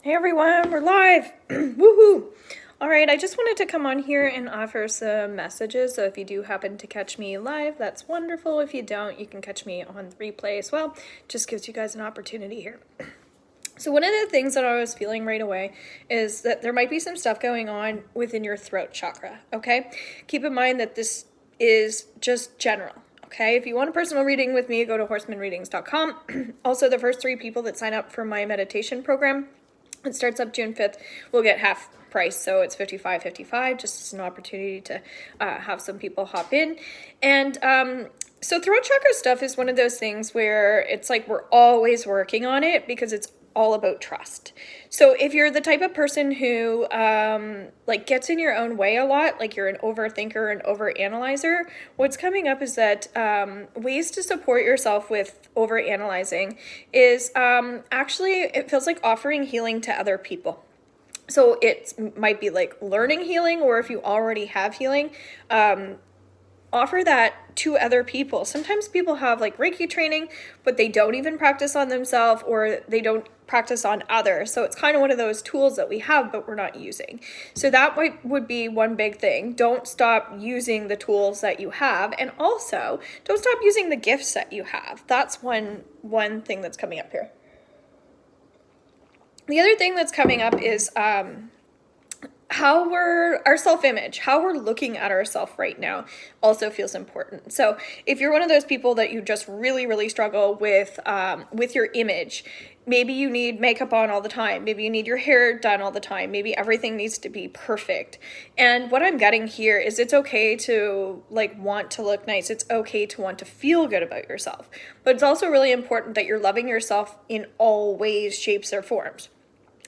Hey everyone, we're live! Woohoo! Alright, I just wanted to come on here and offer some messages. So if you do happen to catch me live, that's wonderful. If you don't, you can catch me on the replay as well. Just gives you guys an opportunity here. So one of the things that I was feeling right away is that there might be some stuff going on within your throat chakra, okay? Keep in mind that this is just general. Okay, if you want a personal reading with me, go to horsmanreadings.com. Also, the first 3 people that sign up for my meditation program, it starts up June 5th, will get half price, so it's $55.55, just as an opportunity to have some people hop in. And so throat chakra stuff is one of those things where it's like we're always working on it because it's all about trust. So if you're the type of person who like gets in your own way a lot, like you're an overthinker and overanalyzer, what's coming up is that ways to support yourself with overanalyzing is actually, it feels like offering healing to other people. So it might be like learning healing, or if you already have healing, offer that to other people. Sometimes people have like Reiki training, but they don't even practice on themselves, or they don't practice on others. So it's kind of one of those tools that we have, but we're not using. So that would be one big thing. Don't stop using the tools that you have. And also don't stop using the gifts that you have. That's one thing that's coming up here. The other thing that's coming up is our self-image, how we're looking at ourselves right now also feels important. So if you're one of those people that you just really struggle with your image, maybe you need makeup on all the time, maybe you need your hair done all the time, maybe everything needs to be perfect. And what I'm getting here is it's okay to like want to look nice, it's okay to want to feel good about yourself, but it's also really important that you're loving yourself in all ways, shapes, or forms.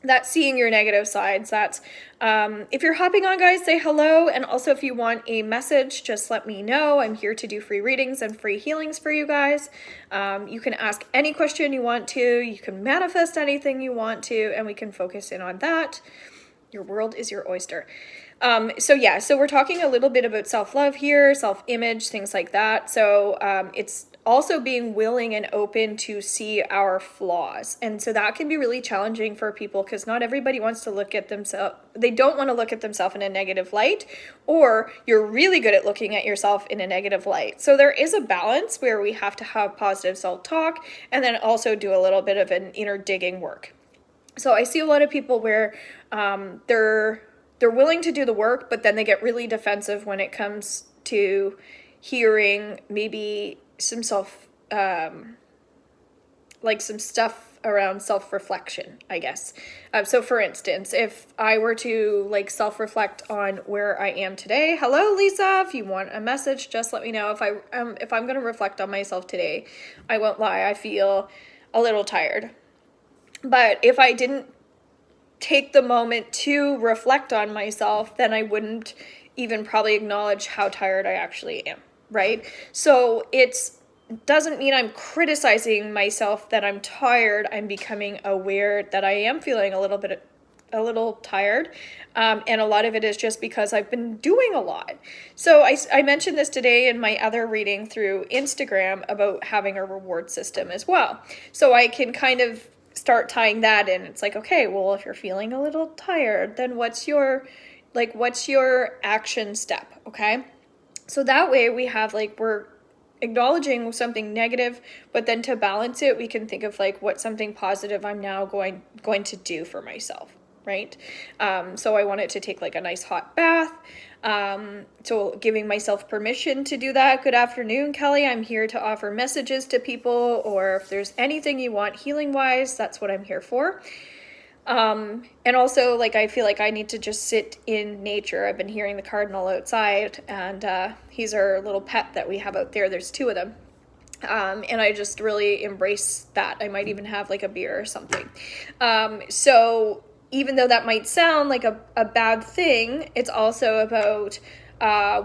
That's seeing your negative sides. That's if you're hopping on, guys, say hello. And also if you want a message, just let me know. I'm here to do free readings and free healings for you guys. You can ask any question you want to. You can manifest anything you want to, and we can focus in on that. Your world is your oyster. So we're talking a little bit about self-love here, self-image, things like that. So it's also being willing and open to see our flaws. And so that can be really challenging for people because not everybody wants to look at themselves. They don't want to look at themselves in a negative light, or you're really good at looking at yourself in a negative light. So there is a balance where we have to have positive self-talk and then also do a little bit of an inner digging work. So I see a lot of people where they're willing to do the work, but then they get really defensive when it comes to hearing maybe some like some stuff around self-reflection, I guess. So for instance, if I were to like self-reflect on where I am today, hello Lisa, if you want a message, just let me know. If I'm going to reflect on myself today, I won't lie, I feel a little tired. But if I didn't take the moment to reflect on myself, then I wouldn't even probably acknowledge how tired I actually am, right? So it doesn't mean I'm criticizing myself that I'm tired. I'm becoming aware that I am feeling a little tired. And a lot of it is just because I've been doing a lot. So I mentioned this today in my other reading through Instagram about having a reward system as well. So I can kind of start tying that in. It's like, okay, well, if you're feeling a little tired, then what's your action step? Okay. So that way we have we're acknowledging something negative, but then to balance it, we can think of what's something positive I'm now going to do for myself. Right. So I wanted to take a nice hot bath. So giving myself permission to do that. Good afternoon, Kelly. I'm here to offer messages to people, or if there's anything you want healing wise, that's what I'm here for. And also I feel like I need to just sit in nature. I've been hearing the cardinal outside, and he's our little pet that we have out there. There's 2 of them. And I just really embrace that. I might even have a beer or something. So even though that might sound like a bad thing, it's also about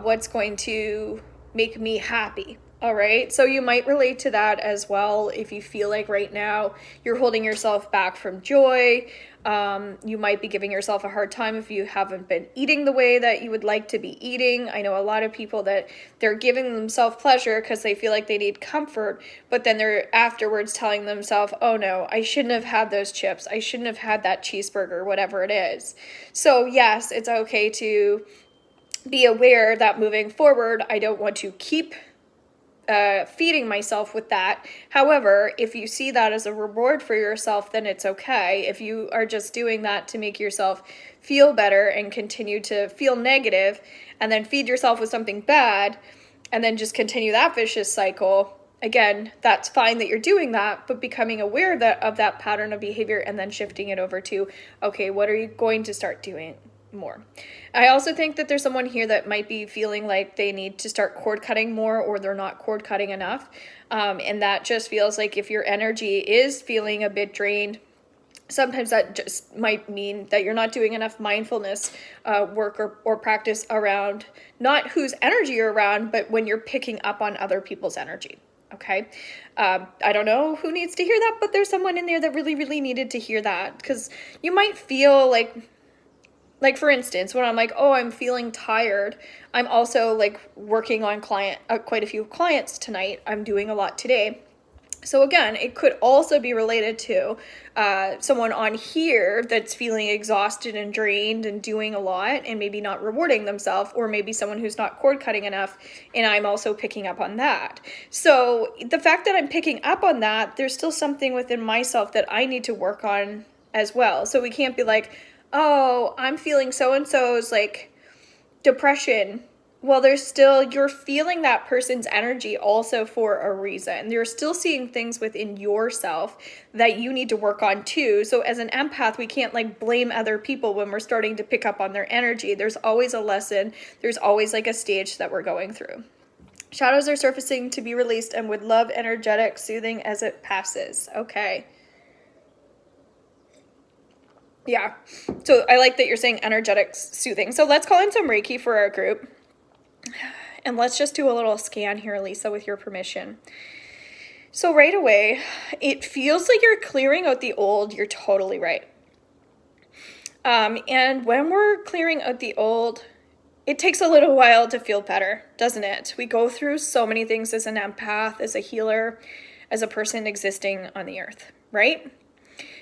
what's going to make me happy. All right, so you might relate to that as well if you feel like right now you're holding yourself back from joy. You might be giving yourself a hard time if you haven't been eating the way that you would like to be eating. I know a lot of people that they're giving themselves pleasure because they feel like they need comfort, but then they're afterwards telling themselves, oh no, I shouldn't have had those chips. I shouldn't have had that cheeseburger, whatever it is. So yes, it's okay to be aware that moving forward, I don't want to keep feeding myself with that. However, if you see that as a reward for yourself, then it's okay. If you are just doing that to make yourself feel better and continue to feel negative and then feed yourself with something bad and then just continue that vicious cycle, again, that's fine that you're doing that, but becoming aware of that pattern of behavior and then shifting it over to, okay, what are you going to start doing more? I also think that there's someone here that might be feeling like they need to start cord cutting more, or they're not cord cutting enough. And that just feels like if your energy is feeling a bit drained, sometimes that just might mean that you're not doing enough mindfulness work or practice around not whose energy you're around, but when you're picking up on other people's energy. Okay. I don't know who needs to hear that, but there's someone in there that really, really needed to hear that, because you might feel like for instance, when I'm like, oh, I'm feeling tired, I'm also like working on quite a few clients tonight. I'm doing a lot today. So again, it could also be related to someone on here that's feeling exhausted and drained and doing a lot and maybe not rewarding themselves, or maybe someone who's not cord cutting enough, and I'm also picking up on that. So the fact that I'm picking up on that, there's still something within myself that I need to work on as well. So we can't be like, oh, I'm feeling so-and-so's like depression. Well, you're feeling that person's energy also for a reason. You're still seeing things within yourself that you need to work on too. So as an empath, we can't like blame other people when we're starting to pick up on their energy. There's always a lesson. There's always like a stage that we're going through. Shadows are surfacing to be released and would love energetic soothing as it passes. Okay. Yeah. So I like that you're saying energetic soothing. So let's call in some Reiki for our group. And let's just do a little scan here, Lisa, with your permission. So right away, it feels like you're clearing out the old. You're totally right. And when we're clearing out the old, it takes a little while to feel better, doesn't it? We go through so many things as an empath, as a healer, as a person existing on the earth, right?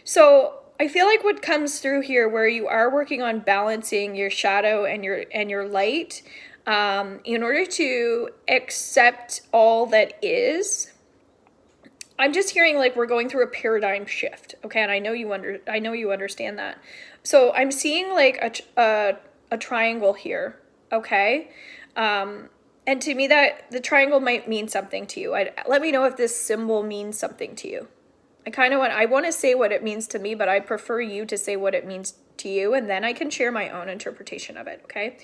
So I feel like what comes through here, where you are working on balancing your shadow and your light, in order to accept all that is, I'm just hearing like we're going through a paradigm shift. Okay, and I know you understand that. So I'm seeing like a triangle here. Okay, and to me that the triangle might mean something to you. Let me know if this symbol means something to you. I want to say what it means to me, but I prefer you to say what it means to you, and then I can share my own interpretation of it, okay?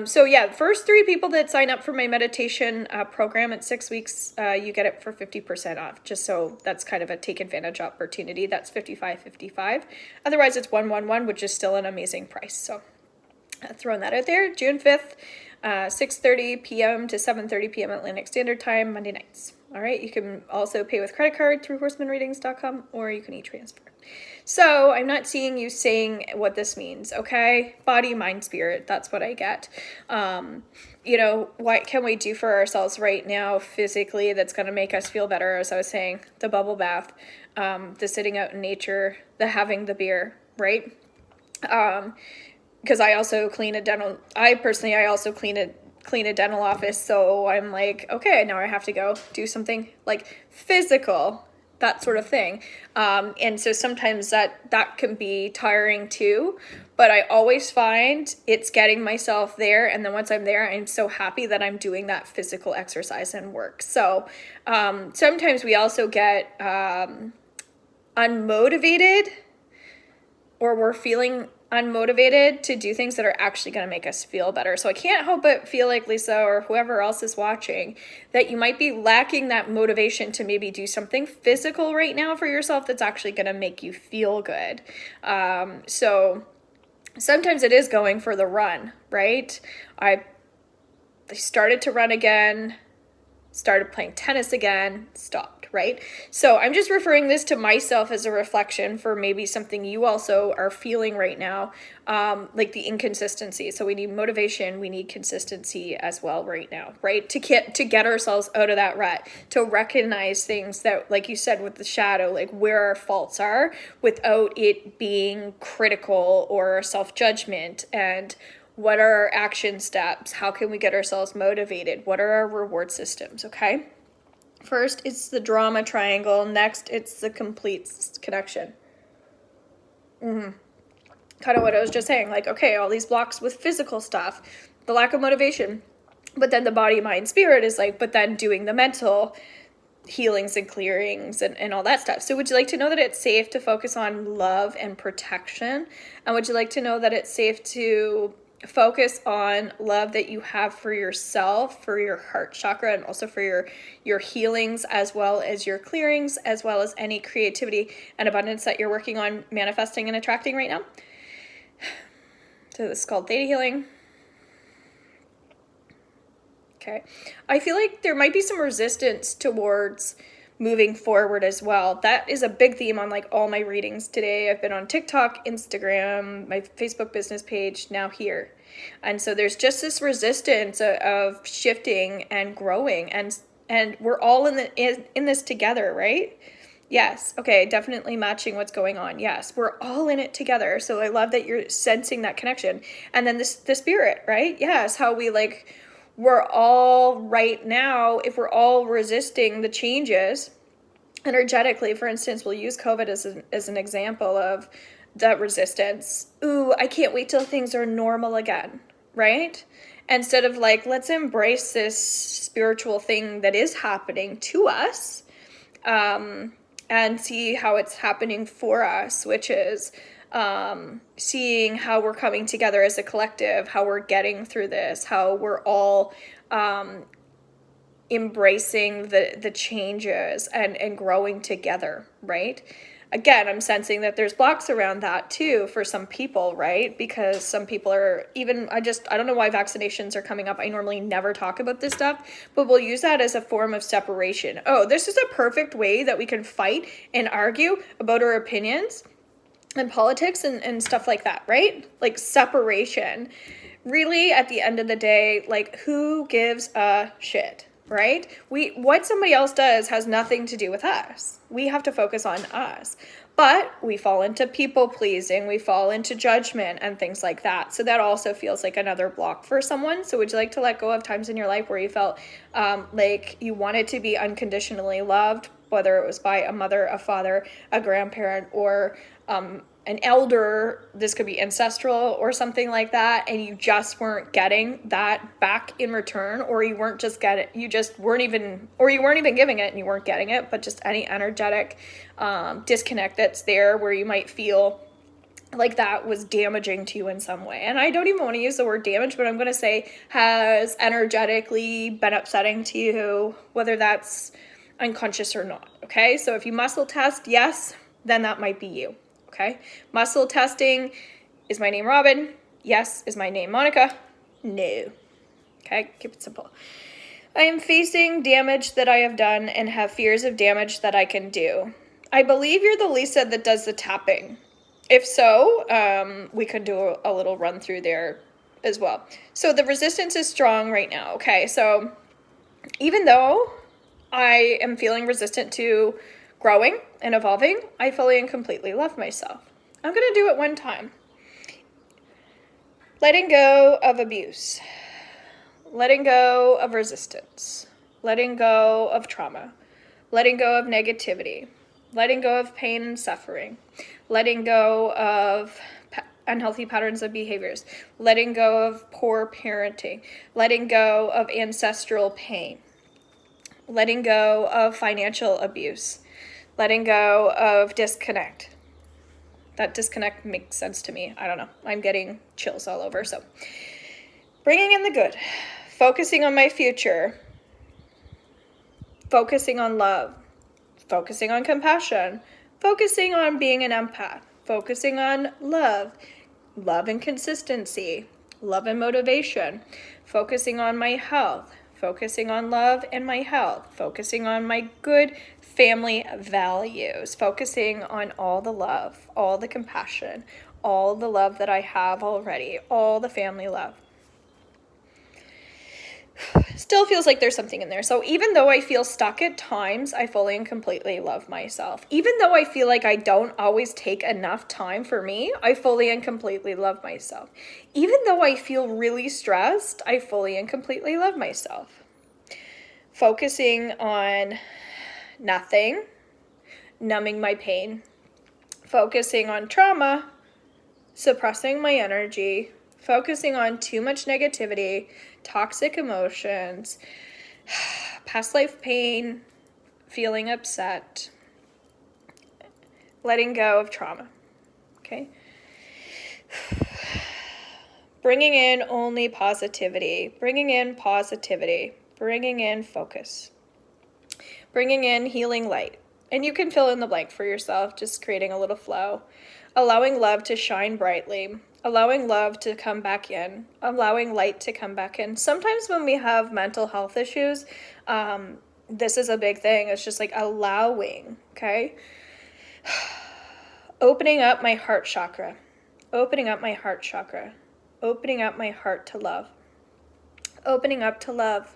So yeah, first 3 people that sign up for my meditation program at 6 weeks, you get it for 50% off, just so that's kind of a take advantage opportunity. That's $55.55. Otherwise, it's $111, which is still an amazing price. So throwing that out there, June 5th, 6:30 p.m. to 7:30 p.m. Atlantic Standard Time, Monday nights. All right, you can also pay with credit card through horsemanreadings.com, or you can e-transfer. So I'm not seeing you saying what this means, okay? Body, mind, spirit, that's what I get. What can we do for ourselves right now physically that's going to make us feel better? As I was saying, the bubble bath, the sitting out in nature, the having the beer, right? Because I also clean a dental office, so I'm like, okay, now I have to go do something like physical, that sort of thing. And so sometimes that can be tiring too, but I always find it's getting myself there, and then once I'm there, I'm so happy that I'm doing that physical exercise and work. So sometimes we also get unmotivated, or we're feeling unmotivated to do things that are actually going to make us feel better. So I can't help but feel like, Lisa, or whoever else is watching, that you might be lacking that motivation to maybe do something physical right now for yourself that's actually going to make you feel good. So sometimes it is going for the run, right? I started to run again started playing tennis again, stopped, right? So I'm just referring this to myself as a reflection for maybe something you also are feeling right now, like the inconsistency. So we need motivation, we need consistency as well right now, right? To get ourselves out of that rut, to recognize things that, like you said with the shadow, like where our faults are without it being critical or self-judgment, and what are our action steps? How can we get ourselves motivated? What are our reward systems, okay? First, it's the drama triangle. Next, it's the complete connection. Kind of what I was just saying. Like, okay, all these blocks with physical stuff, the lack of motivation. But then the body, mind, spirit is like, but then doing the mental healings and clearings and all that stuff. So would you like to know that it's safe to focus on love and protection? And would you like to know that it's safe to focus on love that you have for yourself, for your heart chakra, and also for your healings, as well as your clearings, as well as any creativity and abundance that you're working on manifesting and attracting right now? So this is called Theta healing. Okay. I feel like there might be some resistance towards moving forward as well. That is a big theme on like all my readings today. I've been on TikTok, Instagram, my Facebook business page, now here. And so there's just this resistance of shifting and growing, and we're all in this together, right? Yes. Okay, definitely matching what's going on. Yes, we're all in it together. So I love that you're sensing that connection. And then the spirit, right? Yes, how we like, we're all right now, if we're all resisting the changes energetically, for instance, we'll use COVID as an example of that resistance. Ooh, I can't wait till things are normal again, right? Instead of like, let's embrace this spiritual thing that is happening to us, and see how it's happening for us, which is seeing how we're coming together as a collective, how we're getting through this, how we're all embracing the changes and growing together, right? Again, I'm sensing that there's blocks around that too for some people, right? Because some people are even, I don't know why vaccinations are coming up. I normally never talk about this stuff, but we'll use that as a form of separation. Oh, this is a perfect way that we can fight and argue about our opinions and politics and stuff like that, right? Like separation. Really, at the end of the day, like who gives a shit, right? What somebody else does has nothing to do with us. We have to focus on us. But we fall into people pleasing, we fall into judgment and things like that. So that also feels like another block for someone. So would you like to let go of times in your life where you felt like you wanted to be unconditionally loved, whether it was by a mother, a father, a grandparent, or an elder? This could be ancestral or something like that, and you just weren't getting that back in return, or you weren't just getting, you weren't even giving it and you weren't getting it, but just any energetic disconnect that's there where you might feel like that was damaging to you in some way. And I don't even want to use the word damage, but I'm going to say has energetically been upsetting to you, whether that's unconscious or not. Okay, so if you muscle test, yes, then that might be you. Okay, muscle testing, is my name Robin? Yes. Is my name Monica? No. Okay, keep it simple. I am facing damage that I have done and have fears of damage that I can do. I believe you're the Lisa that does the tapping. If so, we could do a little run through there as well. So the resistance is strong right now. Okay, so even though I am feeling resistant to growing and evolving, I fully and completely love myself. I'm going to do it one time. Letting go of abuse. Letting go of resistance. Letting go of trauma. Letting go of negativity. Letting go of pain and suffering. Letting go of unhealthy patterns of behaviors. Letting go of poor parenting. Letting go of ancestral pain. Letting go of financial abuse. Letting go of disconnect. That disconnect makes sense to me. I don't know. I'm getting chills all over. So bringing in the good. Focusing on my future. Focusing on love. Focusing on compassion. Focusing on being an empath. Focusing on love. Love and consistency. Love and motivation. Focusing on my health. focusing on love and my health, focusing on my good family values, focusing on all the love, all the compassion, all the love that I have already, all the family love. Still feels like there's something in there. So even though I feel stuck at times, I fully and completely love myself. Even though I feel like I don't always take enough time for me, I fully and completely love myself. Even though I feel really stressed, I fully and completely love myself. Focusing on nothing, numbing my pain. Focusing on trauma, suppressing my energy, focusing on too much negativity, toxic emotions, past life pain, feeling upset, letting go of trauma, okay? Bringing in only positivity, bringing in positivity, bringing in focus, bringing in healing light. And you can fill in the blank for yourself, just creating a little flow. Allowing love to shine brightly, allowing love to come back in, allowing light to come back in. Sometimes when we have mental health issues, this is a big thing. It's just like allowing, okay? Opening up my heart chakra, opening up my heart chakra, opening up my heart to love, opening up to love,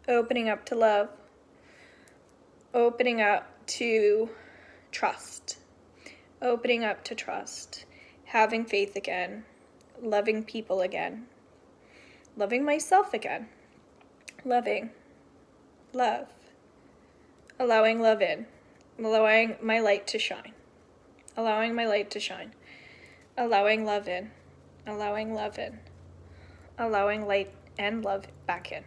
opening up to love, opening up to trust. Opening up to trust, having faith again, loving people again, loving myself again, loving, love, allowing love in, allowing my light to shine, allowing my light to shine, allowing love in, allowing love in, allowing light and love back in.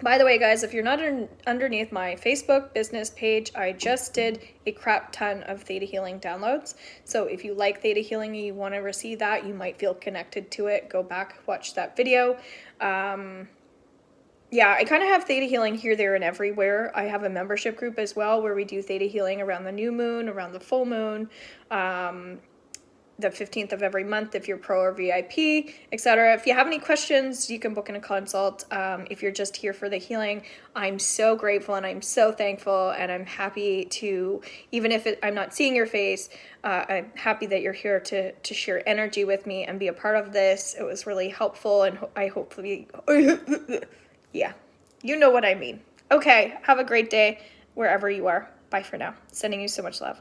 By the way, guys, if you're not underneath my Facebook business page, I just did a crap ton of Theta Healing downloads. So if you like Theta Healing and you want to receive that, you might feel connected to it. Go back, watch that video. Yeah, I kind of have Theta Healing here, there, and everywhere. I have a membership group as well where we do Theta Healing around the new moon, around the full moon, the 15th of every month if you're pro or VIP, etc. If you have any questions, you can book in a consult. If you're just here for the healing, I'm so grateful and I'm so thankful and I'm happy to, even if I'm not seeing your face, I'm happy that you're here to share energy with me and be a part of this. It was really helpful and I hopefully, yeah, you know what I mean. Okay, have a great day wherever you are. Bye for now. Sending you so much love.